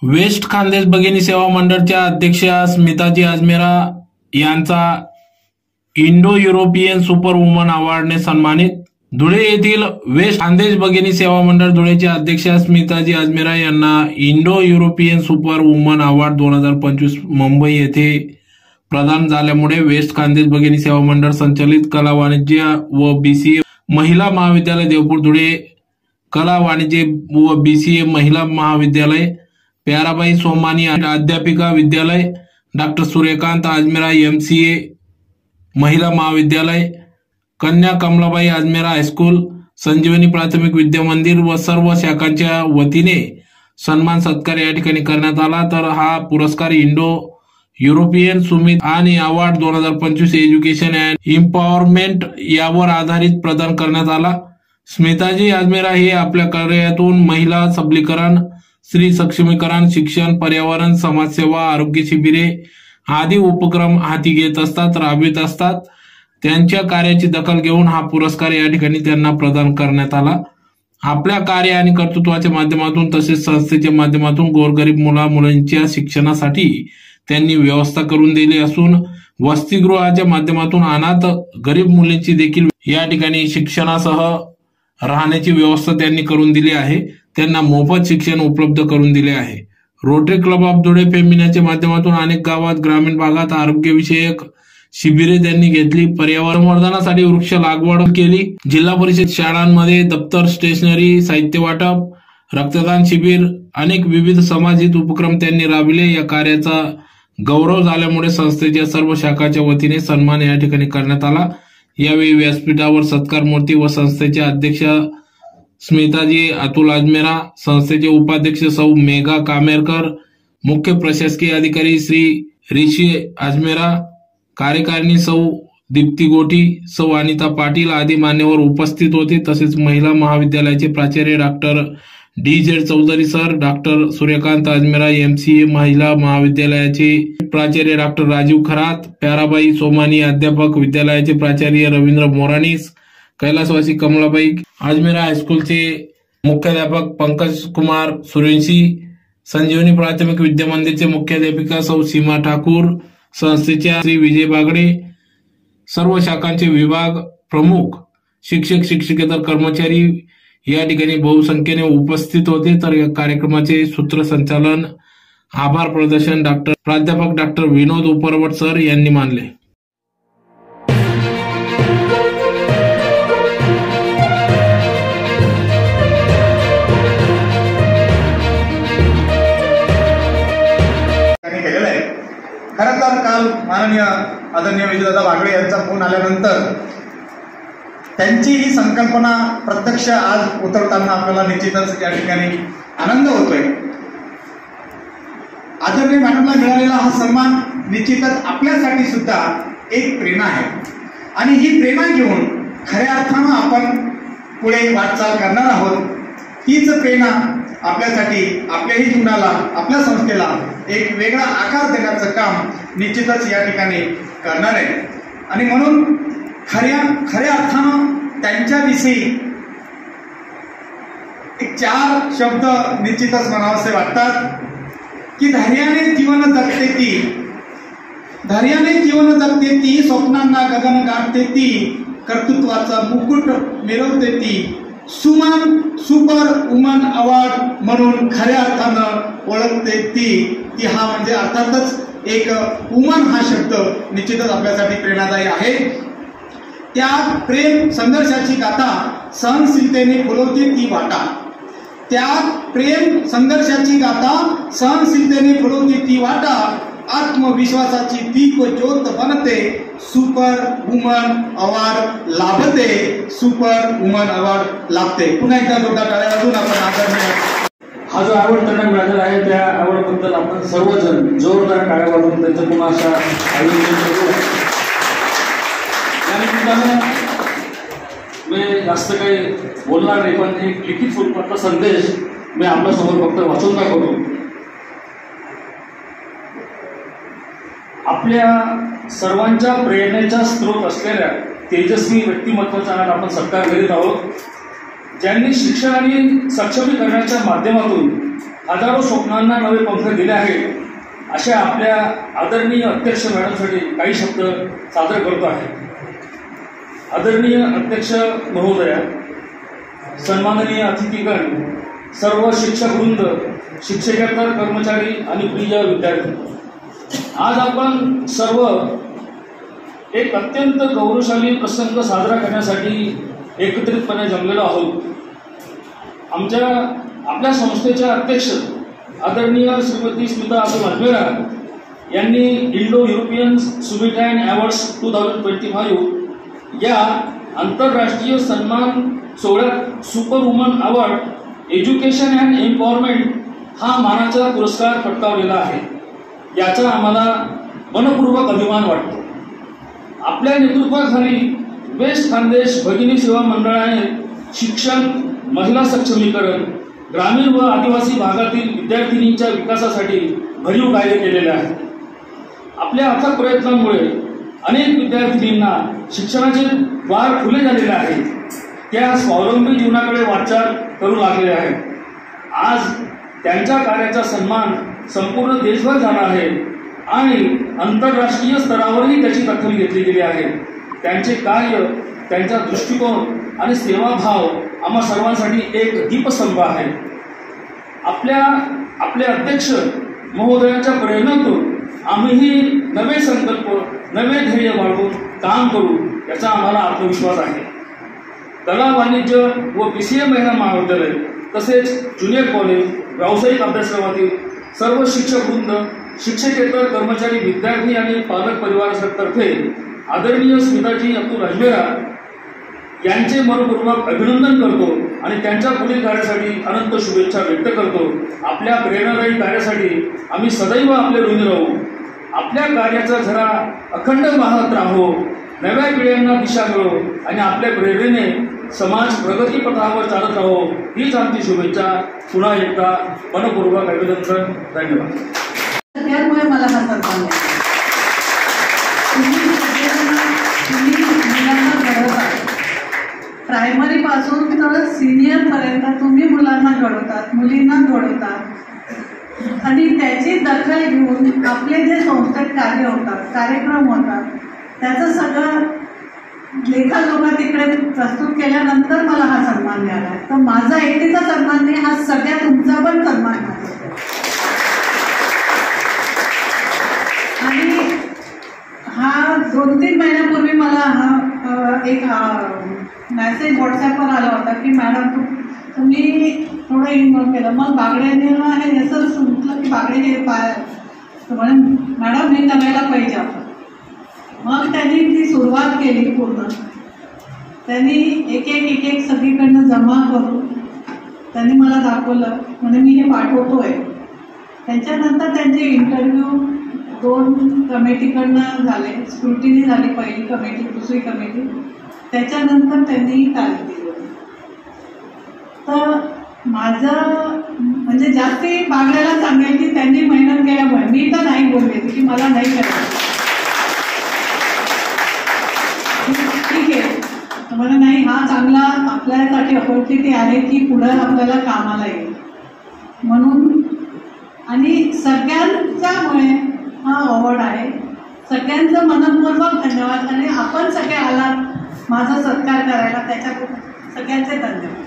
Waste Khandesh भगिनी सेवा मंडळच्या अध्यक्षा स्मिताजी अजमेरा यांचा इंडो युरोपियन सुपर वुमन अवॉर्डने सन्मानित। धुळे येथील वेस्ट खानदेश भगिनी सेवा मंडळ धुळेच्या अध्यक्षा स्मिताजी अजमेरा यांना Indo European super woman award 2025 Mumbai येथे प्रदान झाल्यामुळे वेस्ट खानदेश भगिनी सेवा मंडळ संचालित कला वाणिज्य व बीसीए महिला महाविद्यालय देवपूर, धुळे कला वाणिज्य व बीसीए महिला महाविद्यालय, प्याराबाई सोमानी अध्यापिका विद्यालय, डॉक्टर सूर्यकांत अजमेरा एमसीए महिला महाविद्यालय, कन्या कमलाबाई अजमेरा हायस्कूल, संजीवनी प्राथमिक विद्या मंदिर व सर्व शाखांच्या वतीने सन्मान सत्कार या ठिकाणी करण्यात आला। तर हा पुरस्कार इंडो युरोपियन सुमित आणि अवॉर्ड 2025 एज्युकेशन अँड एम्पॉवरमेंट यावर आधारित प्रदान करण्यात आला। स्मिताजी अजमेरा हे आपल्या कार्यातून महिला सबलीकरण, स्त्री सक्षमीकरण, शिक्षण, पर्यावरण, समाजसेवा, आरोग्य शिबिरे आदी उपक्रम हाती घेत असतात, राबवित असतात। त्यांच्या कार्याची दखल घेऊन हा पुरस्कार या ठिकाणी त्यांना प्रदान करण्यात आला। आपल्या कार्य आणि कर्तृत्वाच्या माध्यमातून तसेच संस्थेच्या माध्यमातून गोरगरीब मुलांच्या शिक्षणासाठी त्यांनी व्यवस्था करून दिली असून वसतिगृहाच्या माध्यमातून अनाथ गरीब मुलींची देखील या ठिकाणी शिक्षणासह राहण्याची व्यवस्था त्यांनी करून दिली आहे। त्यांना मोफत शिक्षण उपलब्ध करून दिले आहे। रोटरी क्लब ऑफ धुळे फेमिनाच्या माध्यमातून अनेक गावात ग्रामीण भागात आरोग्यविषयक शिबिरे त्यांनी घेतली। पर्यावरण संवर्धनासाठी वृक्ष लागवड केली। जिल्हा परिषद शाळांमध्ये दप्तर, स्टेशनरी, साहित्य वाटप, रक्तदान शिबिर, अनेक विविध समाजहित उपक्रम त्यांनी राबविले। या कार्याचा गौरव झाल्यामुळे संस्थेच्या सर्व शाखाच्या वतीने सन्मान या ठिकाणी करण्यात आला। यावेळी व्यासपीठावर सत्कार मूर्ती व संस्थेच्या अध्यक्ष स्मिताजी अतुल अजमेरा, संस्थेचे उपाध्यक्ष सौ मेघा कामेरकर, मुख्य प्रशासकीय अधिकारी श्री ऋषी अजमेरा, कार्यकारिणी सौ दीप्ती गोटी, सौ अनिता पाटील आदी मान्यवर उपस्थित होते। तसेच महिला महाविद्यालयाचे प्राचार्य doctor DZ Chaudhari sir, doctor Suryakant Ajmera MCA महिला महाविद्यालयाचे प्राचार्य डॉक्टर राजीव खरात, प्याराबाई सोमानी अध्यापक विद्यालयाचे प्राचार्य रवींद्र मोरानीस, कैलासवासी कमलाबाई अजमेरा हायस्कूलचे मुख्याध्यापक पंकज कुमार सूर्यवंशी, संजीवनी प्राथमिक विद्या मंदिरचे मुख्याध्यापिका सौ सीमा ठाकूर, संस्थेच्या श्री विजय बागडे, सर्व शाखांचे विभाग प्रमुख, शिक्षक शिक्षकेतर कर्मचारी या ठिकाणी बहुसंख्येने उपस्थित होते। तर या कार्यक्रमाचे सूत्रसंचालन आभार प्रदर्शन प्राध्यापक डॉक्टर विनोद उपरवट सर यांनी मानले। खरं तर काल माननीय आदरणीय विजयदादा बागडे यांचा फोन आल्यानंतर त्यांची ही संकल्पना प्रत्यक्ष आज उतरताना आपल्याला निश्चितच या ठिकाणी आनंद होतोय। आदरणीय मॅडमला मिळालेला हा सन्मान निश्चितच आपल्यासाठी सुद्धा एक प्रेरणा आहे आणि ही प्रेरणा घेऊन खऱ्या अर्थानं आपण पुढे वाटचाल करणार आहोत। हीच प्रेरणा आपल्यासाठी, आपल्याही जीवनाला, आपल्या संस्थेला एक वेगळा आकार देण्याचं काम निश्चितच या ठिकाणी करणार आहे। आणि म्हणून खऱ्या अर्थानं त्यांच्याविषयी एक 4 शब्द निश्चितच म्हणावेसे वाटतात की धैर्याने जीवन जगते ती, धैर्याने जीवन जगते ती, स्वप्नांना गगन गाठते ती, कर्तृत्वाचा मुकुट मिरवते ती, सुमन सुपर वुमन अवॉर्ड म्हणून खऱ्या अर्थानं ओळखते ती हा म्हणजे अर्थातच एक वुमन हा शब्द निश्चितच आपल्यासाठी प्रेरणादायी आहे। त्यात प्रेम संघर्षाची गाथा सहनशीलतेने फुलवते ती वाटा, त्यात प्रेम संघर्षाची गाथा सहनशीलतेने फुलवते ती वाटा, आत्मविश्वासाची दीप ज्योत बनते, सुपर वुमन अवॉर्ड लाभते, सुपर वुमन अवॉर्ड लाभते। पुन्हा एकदा जोरदार टाळ्या वाजवून आपण आदरणीय हा जो अवॉर्ड त्यांना मिळालेला आहे त्या अवॉर्ड बद्दल आपण सर्वजण जोरदार टाळ्या वाजवून त्यांचं पुन्हा अशा आयोजन करू। मी जास्त काही बोलणार नाही, पण एक लिखित स्वरूपातला संदेश मी आपल्यासमोर फक्त वाचून दाखवतो। आपल्या सर्वांच्या प्रेरणेचा स्रोत असलेल्या तेजस्वी व्यक्तिमत्वाचा आज आपण सत्कार करीत आहोत, ज्यांनी शिक्षण आणि सक्षमीकरणाच्या माध्यमातून हजारो स्वप्नांना नवे पंख दिले आहेत अशा आपल्या आदरणीय अध्यक्ष मॅडमसाठी काही शब्द सादर करतो आहे. आदरणीय अध्यक्ष महोदया, सन्माननीय अतिथीगण, सर्व शिक्षकवृंद, शिक्षकेतर कर्मचारी आणि प्रिय विद्यार्थी, आज आपण सर्व एक अत्यंत गौरवशाली प्रसंग साजरा करण्यासाठी एकत्रितपणे जमलेलो आहोत. आपल्या संस्थेच्या अध्यक्ष आदरणीय श्रीमती स्मिता अजमेरा यांनी इंडो युरोपियन सुबिटायन अवॉर्ड्स 2025 या आंतरराष्ट्रीय सन्मान सोहळ्यात super woman award education and empowerment हा मानाचा पुरस्कार पटकावलेला आहे. याचा आम्हाला मनपूर्वक अभिमान वाटतो. आपल्या नेतृत्वाखाली वेस्ट खानदेश भगिनी सेवा मंडळाने शिक्षण, महिला सक्षमीकरण, ग्रामीण व आदिवासी भागातील विद्यार्थिनींच्या विकासासाठी भरीव कार्य केलेले आहे. आपल्या अथक प्रयत्नांमुळे अनेक विद्यार्थिनींना शिक्षणाचे द्वार खुले झालेले आहेत. त्या स्वावलंबी जीवनाकडे वाटचाल करू लागलेल्या आहेत. आज त्यांच्या कार्याचा सन्मान संपूर्ण देशभर झाला आहे आणि आंतरराष्ट्रीय स्तरावरही त्याची दखल घेतली गेली आहे. त्यांचे कार्य, त्यांचा दृष्टिकोन आणि सेवाभाव आम्हा सर्वांसाठी एक दीपस्तंभ आहे. आपले अध्यक्ष महोदयांच्या प्रेरणेतून आम्हीही नवे संकल्प, नवे ध्येय बाळगून काम करू याचा आम्हाला आत्मविश्वास आहे. कला, वाणिज्य व PCA महिला महाविद्यालय तसेच ज्युनियर कॉलेज, व्यावसायिक अभ्यासक्रमातील सर्व शिक्षकवृंद, शिक्षकेतर कर्मचारी, विद्यार्थी आणि पालक परिवारातर्फे आदरणीय स्मिताजी अतुल अजमेरा यांचे मनपूर्वक अभिनंदन करतो आणि त्यांच्या पुढील कार्यासाठी अनंत शुभेच्छा व्यक्त करतो. आपल्या प्रेरणादायी कार्यासाठी आम्ही सदैव आपले ऋणी राहू. आपल्या कार्याचा झरा अखंड वाहत राहो, नव्या पिढ्यांना दिशा मिळो आणि आपल्या प्रेरणेने समाज प्रगतीपथावर चालत राहो हीच आमची शुभेच्छा. पुन्हा एकदा मनपूर्वक अभिनंदन. धन्यवाद. त्यामुळे मला हा सन्मान आहे. तुम्ही मुलांना घडवतात, प्रायमरी पासून तर सिनियर पर्यंत तुम्ही मुलांना घडवतात, मुलींना घडवतात आणि त्याची दखल घेऊन आपले जे संस्थेत कार्य होतात, कार्यक्रम होतात, त्याचं सगळं लेखाजोखा तिकडे प्रस्तुत केल्यानंतर मला हा सन्मान मिळाला. तर माझा एकटीचा सन्मान नाही, हा सगळ्या तुमचा पण सन्मान आहे. आणि हा 2-3 महिन्यापूर्वी मला एक मेसेज व्हॉट्सॲपवर आला होता की मॅडम तुम्ही थोडं इन्व्हॉल्व केलं. मग बागड्याने हे असं सुटलं की बागडे हे म्हणून मॅडम हे करायला पाहिजे आपण. मग त्यांनी ती सुरुवात केली पूर्ण. त्यांनी एक सगळीकडनं जमा करून त्यांनी मला दाखवलं, म्हणजे मी हे पाठवतोय. त्याच्यानंतर त्यांचे इंटरव्ह्यू 2 कमिटीकडनं झाले. स्क्रुटिनी झाली, पहिली कमिटी, दुसरी कमिटी, त्याच्यानंतर त्यांनी तारीख दिली. तर माझं म्हणजे जास्ती बागड्याला सांगेल की त्यांनी मेहनत केल्यामुळे, मी तर नाही बोलले की मला नाही करायचं, ठीक आहे, मला नाही, हा चांगला आपल्यासाठी अपॉर्च्युनिटी आहे की पुढं आपल्याला कामाला येईल म्हणून. आणि सगळ्यांच्यामुळे हा अवॉर्ड आहे. सगळ्यांचं मनपूर्वक धन्यवाद. आणि आपण सगळे आलात माझा सत्कार करायला, त्याच्या सगळ्यांचे धन्यवाद.